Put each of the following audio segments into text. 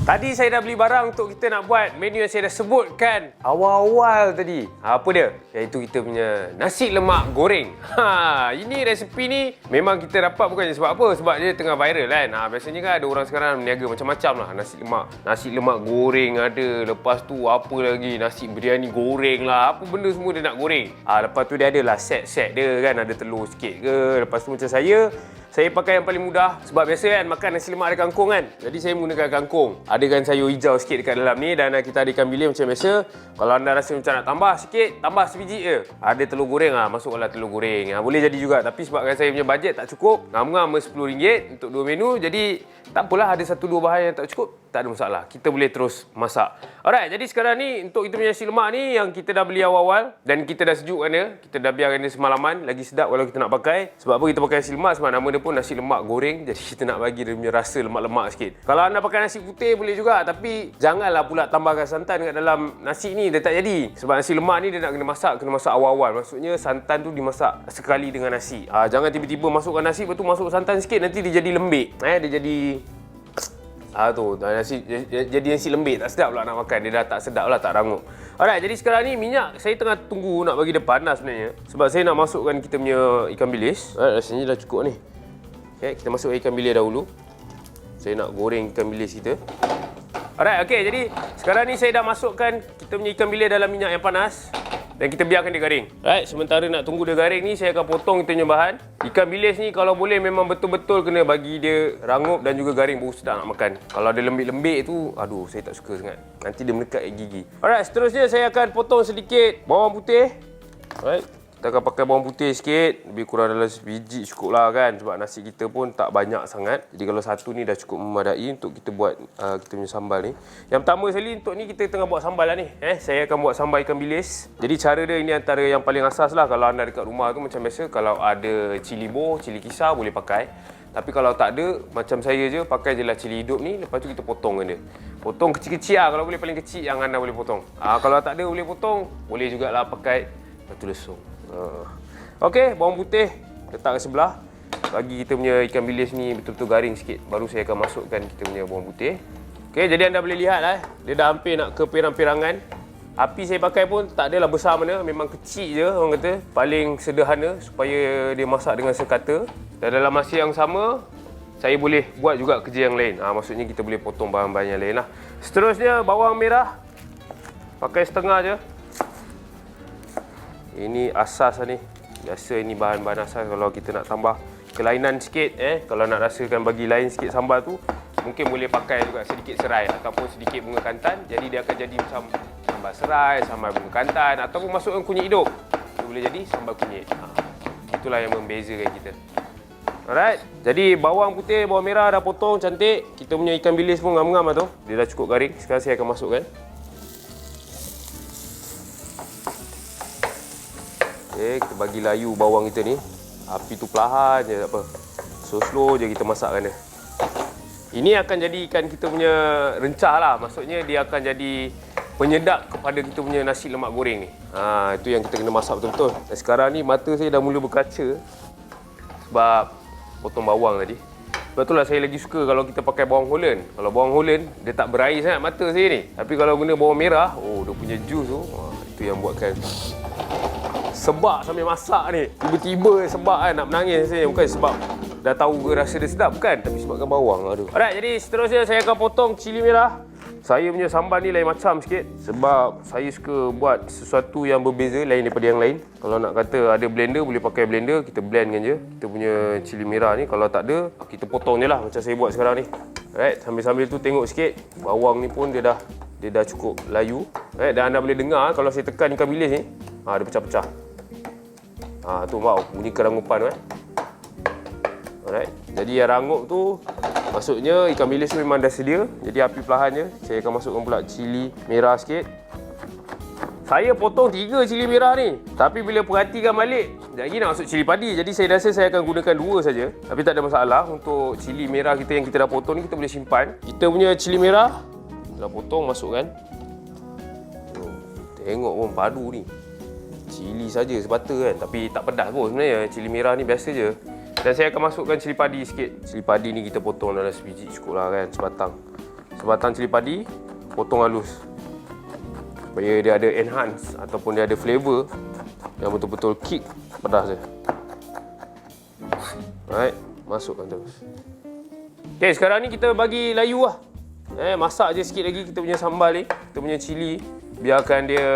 Tadi saya dah beli barang untuk kita nak buat menu yang saya dah sebutkan awal-awal tadi. Apa dia? Iaitu kita punya nasi lemak goreng. Ini resepi ni memang kita dapat bukannya sebab apa? Sebab dia tengah viral kan. Biasanya kan ada orang sekarang berniaga macam-macam lah. Nasi lemak goreng ada. Lepas tu apa lagi? Nasi biryani goreng lah. Apa benda semua dia nak goreng. Lepas tu dia ada lah set-set dia kan. Ada telur sikit ke. Lepas tu macam saya pakai yang paling mudah. Sebab biasa kan makan nasi lemak ada kangkung kan. Jadi saya menggunakan kangkung. Adakan sayur hijau sikit dekat dalam ni. Dan kita ada ikan bilis macam biasa. Kalau anda rasa macam nak tambah sikit, tambah sebiji je. Ada telur goreng masukkanlah telur goreng. Boleh jadi juga. Tapi sebabkan saya punya bajet tak cukup, ngam-ngam RM10 untuk 2 menu. Jadi tak apalah, ada 1-2 bahan yang tak cukup, tak ada masalah. Kita boleh terus masak. Alright, jadi sekarang ni untuk kita punya nasi lemak ni yang kita dah beli awal-awal. Dan kita dah sejukkan dia. Kita dah biarkan dia semalaman. Lagi sedap kalau kita nak pakai. Sebab apa kita pakai nasi lemak? Sebab nama dia pun nasi lemak goreng. Jadi kita nak bagi dia punya rasa lemak-lemak sikit. Kalau anda pakai nasi putih boleh juga. Tapi janganlah pula tambahkan santan kat dalam nasi ni. Dia tak jadi. Sebab nasi lemak ni dia nak kena masak awal-awal. Maksudnya santan tu dimasak sekali dengan nasi. Jangan tiba-tiba masukkan nasi, lepas tu masuk santan sikit, nanti dia jadi lembik. Dia jadi tu nasi jadi nasi lembik, tak sedap pula nak makan. Dia dah tak sedap lah, tak rangup. Alright, jadi sekarang ni minyak saya tengah tunggu nak bagi dia panas sebenarnya. Sebab saya nak masukkan kita punya ikan bilis. Rasanya dah cukup ni. Okay, kita masukkan ikan bilis dahulu. Saya nak goreng ikan bilis kita. Alright, okey, jadi sekarang ni saya dah masukkan kita punya ikan bilis dalam minyak yang panas. Dan kita biarkan dia garing. Right, sementara nak tunggu dia garing ni, saya akan potong kita punya bahan. Ikan bilis ni kalau boleh memang betul-betul kena bagi dia rangup dan juga garing, baru sedap nak makan. Kalau dia lembik-lembik tu, aduh, saya tak suka sangat. Nanti dia melekat gigi. Alright, seterusnya saya akan potong sedikit bawang putih. Alright, kita akan pakai bawang putih sikit. Lebih kurang dalam sebiji cukup lah kan. Sebab nasi kita pun tak banyak sangat. Jadi kalau satu ni dah cukup memadai untuk kita buat kita punya sambal ni. Yang pertama sekali untuk ni kita tengah buat sambal lah ni. Saya akan buat sambal ikan bilis. Jadi cara dia ini antara yang paling asas lah. Kalau anda dekat rumah tu macam biasa. Kalau ada cili bo, cili kisar boleh pakai. Tapi kalau tak ada, macam saya je, pakai je lah cili hidup ni. Lepas tu kita potongkan dia. Potong kecil-kecil lah. Kalau boleh paling kecil yang anda boleh potong. Kalau tak ada boleh potong, boleh jugalah pakai batu lesung. Okey, bawang putih letak ke sebelah. Bagi kita punya ikan bilis ni betul-betul garing sikit. Baru saya akan masukkan kita punya bawang putih. Okey, jadi anda boleh lihat lah. Dia dah hampir nak ke pirang-pirangan. Api saya pakai pun tak adalah besar mana. Memang kecil je orang kata. Paling sederhana supaya dia masak dengan sekata. Dan dalam masa yang sama, saya boleh buat juga kerja yang lain. Maksudnya kita boleh potong bahan-bahan yang lain lah. Seterusnya bawang merah. Pakai setengah je. Ini asas lah ni. Biasa ini bahan-bahan asas kalau kita nak tambah kelainan sikit. Kalau nak rasakan bagi lain sikit sambal tu, mungkin boleh pakai juga sedikit serai ataupun sedikit bunga kantan. Jadi dia akan jadi macam sambal serai, sambal bunga kantan, ataupun masukkan kunyit hidup. Dia boleh jadi sambal kunyit. Itulah yang membezakan kita. Alright. Jadi bawang putih, bawang merah dah potong cantik. Kita punya ikan bilis pun ngam-ngam lah tu. Dia dah cukup garing. Sekarang saya akan masukkan. Okay, kita bagi layu bawang kita ni. Api tu perlahan je, tak apa. Slow je kita masakkan dia. Ini akan jadikan kita punya rencah lah. Maksudnya dia akan jadi penyedap kepada kita punya nasi lemak goreng ni. Itu yang kita kena masak betul-betul. Dan sekarang ni mata saya dah mula berkaca. Sebab potong bawang tadi. Sebab itulah saya lagi suka kalau kita pakai bawang Holland. Kalau bawang Holland, dia tak berair sangat mata saya ni. Tapi kalau guna bawang merah, dia punya jus tu, itu yang buatkan sebab sambil masak ni. Tiba-tiba sebab kan nak menangis saya. Bukan sebab dah tahu ke rasa dia sedap, bukan. Tapi sebabkan bawang. Alright, jadi seterusnya saya akan potong cili merah. Saya punya sambal ni lain macam sikit. Sebab saya suka buat sesuatu yang berbeza, lain daripada yang lain. Kalau nak kata ada blender, boleh pakai blender. Kita blendkan je kita punya cili merah ni. Kalau tak ada, kita potong je lah macam saya buat sekarang ni. Alright, sambil-sambil tu tengok sikit. Bawang ni pun dia dah cukup layu. Alright, dan anda boleh dengar kalau saya tekan ikan bilis ni, dia pecah-pecah. Tu wow, bunyi kerangupan tu. Alright. Jadi yang rangup tu maksudnya ikan bilis tu memang dah sedia. Jadi api perlahan je. Saya akan masukkan pula cili merah sikit. Saya potong 3 cili merah ni. Tapi bila perhatikan balik, sekejap lagi nak masuk cili padi. Jadi saya rasa saya akan gunakan 2 saja. Tapi tak ada masalah. Untuk cili merah kita yang kita dah potong ni, kita boleh simpan. Kita punya cili merah dah potong, masukkan. Tengok pun padu ni. Cili saja sebata kan, tapi tak pedas pun sebenarnya. Cili merah ni biasa je. Dan saya akan masukkan cili padi sikit. Cili padi ni kita potong dalam sebiji cukup lah kan, sebatang. sebatang cili padi, potong halus. Supaya dia ada enhance ataupun dia ada flavor yang betul-betul kick pedas dia. Alright, masukkan terus. Okay, sekarang ni kita bagi layu lah. Masak je sikit lagi kita punya sambal ni, kita punya cili. Biarkan dia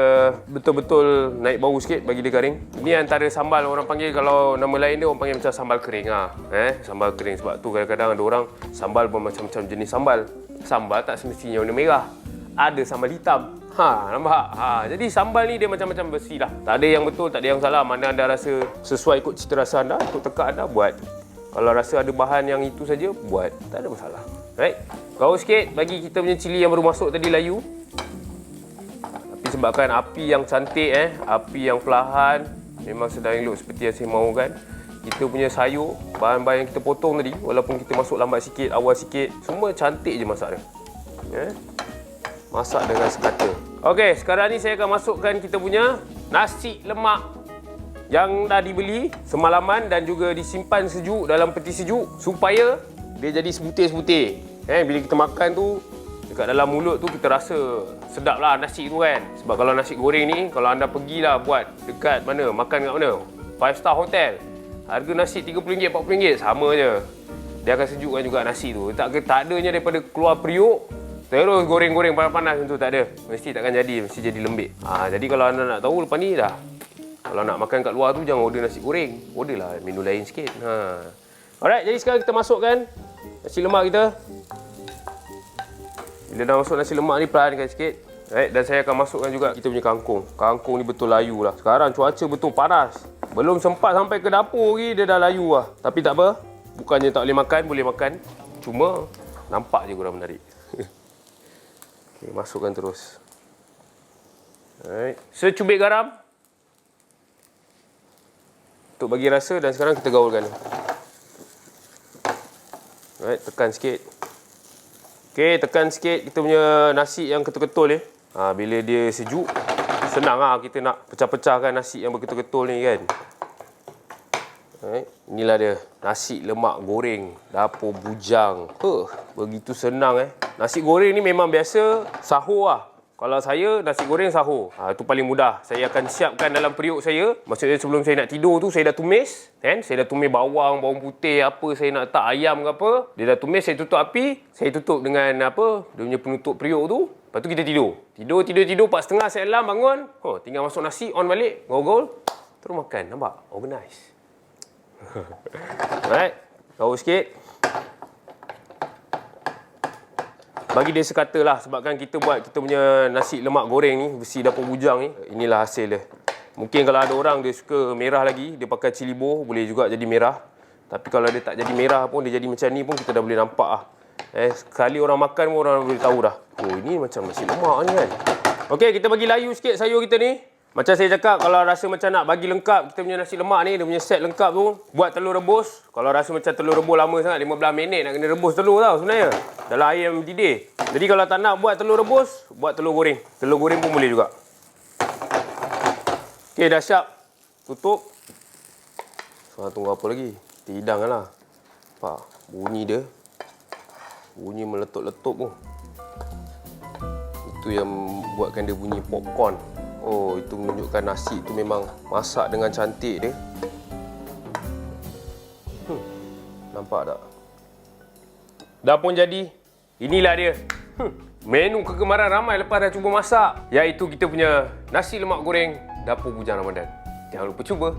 betul-betul naik bau sikit bagi dia garing. Ini antara sambal orang panggil, kalau nama lain dia orang panggil macam sambal kering lah. Sambal kering, sebab tu kadang-kadang ada orang sambal bermacam-macam jenis sambal. Sambal tak semestinya warna merah. Ada sambal hitam. Nampak? Jadi sambal ni dia macam-macam besi lah. Tak ada yang betul, tak ada yang salah. Mana anda rasa sesuai ikut cita rasa anda, ikut tekak anda, buat. Kalau rasa ada bahan yang itu saja, buat. Tak ada masalah. Right? Kau sikit bagi kita punya cili yang baru masuk tadi layu. Tapi sebabkan api yang cantik, api yang perlahan, memang sedang elok seperti yang saya mahukan. Kita punya sayur, bahan-bahan yang kita potong tadi, walaupun kita masuk lambat sikit, awal sikit, semua cantik je masak dia. Masak dengan sekata. Okey, sekarang ni saya akan masukkan kita punya nasi lemak yang dah dibeli semalaman dan juga disimpan sejuk dalam peti sejuk supaya dia jadi sebutir-sebutir. Bila kita makan tu, dekat dalam mulut tu kita rasa sedap lah nasi tu kan. Sebab kalau nasi goreng ni, kalau anda pergilah buat dekat mana, makan kat mana, 5 star hotel, harga nasi RM30, RM40 sama je. Dia akan sejukkan juga nasi tu. Tak adanya daripada keluar periuk terus goreng-goreng panas-panas macam tu, tak ada. Mesti takkan jadi, mesti jadi lembik. Jadi kalau anda nak tahu lepas ni dah, kalau nak makan kat luar tu jangan order nasi goreng. Orderlah menu lain sikit. Alright, jadi sekarang kita masukkan nasi lemak kita. Bila dah masuk nasi lemak ni, perlahankan sikit. Alright, dan saya akan masukkan juga kita punya kangkung. Kangkung ni betul layu lah. Sekarang cuaca betul panas. Belum sempat sampai ke dapur lagi, dia dah layu lah. Tapi tak apa, bukannya tak boleh makan, boleh makan. Cuma nampak je kurang menarik. Okay, masukkan terus. Alright. Secubit garam untuk bagi rasa, dan sekarang kita gaulkan. Alright, tekan sikit. Okay, tekan sikit kita punya nasi yang ketul-ketul ni. Bila dia sejuk, senang lah kita nak pecah-pecahkan nasi yang berketul-ketul ni kan. Alright. Inilah dia, nasi lemak goreng dapur bujang. Begitu senang Nasi goreng ni memang biasa sahur lah. Kalau saya, nasi goreng sahur. Itu paling mudah. Saya akan siapkan dalam periuk saya. Maksudnya sebelum saya nak tidur tu, saya dah tumis. Saya dah tumis bawang putih, apa saya nak letak ayam ke apa. Dia dah tumis, saya tutup api. Saya tutup dengan apa, dia punya penutup periuk tu. Lepas tu kita tidur. Tidur. 4:30 saya alarm bangun. Tinggal masuk nasi, on balik. Gol-gol. Terus makan. Nampak? Organize. Alright. Tahu sikit. Bagi dia sekata lah, sebabkan kita buat kita punya nasi lemak goreng ni, besi dapur bujang ni, inilah hasil dia. Mungkin kalau ada orang dia suka merah lagi, dia pakai cili bor, boleh juga jadi merah. Tapi kalau dia tak jadi merah pun, dia jadi macam ni pun kita dah boleh nampak lah. Sekali orang makan pun orang boleh tahu dah. Ini macam nasi lemak ni kan. Okey, kita bagi layu sikit sayur kita ni. Macam saya cakap, kalau rasa macam nak bagi lengkap kita punya nasi lemak ni, dia punya set lengkap tu, buat telur rebus. Kalau rasa macam telur rebus lama sangat, 15 minit nak kena rebus telur tau sebenarnya. Dalam air yang mendidih. Jadi kalau tak nak buat telur rebus, buat telur goreng. Telur goreng pun boleh juga. Okey, dah siap. Tutup. Tunggu apa lagi? Kita hidangkan lah. Nampak? Bunyi dia. Bunyi meletup-letup pun. Itu yang buatkan dia bunyi popcorn. Itu menunjukkan nasi tu memang masak dengan cantik dia. Nampak tak? Dah pun jadi. Inilah dia. Menu kegemaran ramai lepas dah cuba masak. Iaitu kita punya nasi lemak goreng dapur bujang Ramadan. Jangan lupa cuba.